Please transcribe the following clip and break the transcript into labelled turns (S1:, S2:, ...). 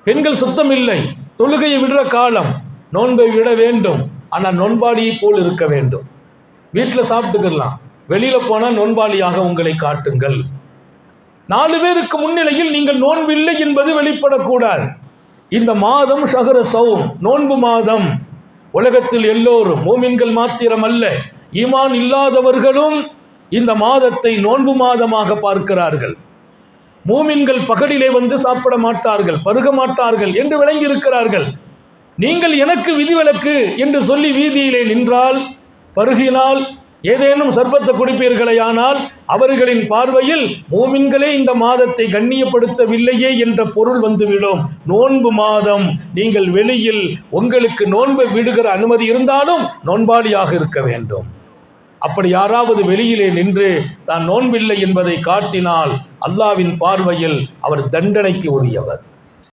S1: பெண்கள் சுத்தம் இல்லை, தொழுகையை விடுற காலம், நோன்பை விட வேண்டும், ஆனால் நோன்பாளியை போல் இருக்க வேண்டும். வீட்டில் சாப்பிட்டுக்கலாம், வெளியில போனால் நோன்பாளியாக உங்களை காட்டுங்கள். 4 பேருக்கு முன்னிலையில் நீங்கள் நோன்பு இல்லை என்பது வெளிப்படக்கூடாது. இந்த மாதம் ஷஹ்ரு ஸௌம், நோன்பு மாதம். உலகத்தில் எல்லோரும், மூமின்கள் மாத்திரம் அல்ல, ஈமான் இல்லாதவர்களும் இந்த மாதத்தை நோன்பு மாதமாக பார்க்கிறார்கள். மூமின்கள் பகலிலே வந்து சாப்பிட மாட்டார்கள், பருக மாட்டார்கள் என்று விளங்கி இருக்கிறார்கள். நீங்கள் எனக்கு விதிவிலக்கு என்று சொல்லி வீதியிலே நின்றால், பருகினால், ஏதேனும் சர்பத்தை குடிப்பீர்களேயானால் அவர்களின் பார்வையில் மூமின்களே இந்த மாதத்தை கண்ணியப்படுத்தவில்லையே என்ற பொருள் வந்துவிடும். நோன்பு மாதம், நீங்கள் வெளியில் உங்களுக்கு நோன்பை விடுகிற அனுமதி இருந்தாலும் நோன்பாளியாக இருக்க வேண்டும். அப்படி யாராவது வெளியிலே நின்று தான் நோன்பில்லை என்பதை காட்டினால் அல்லாவின் பார்வையில் அவர் தண்டனைக்கு உரியவர்.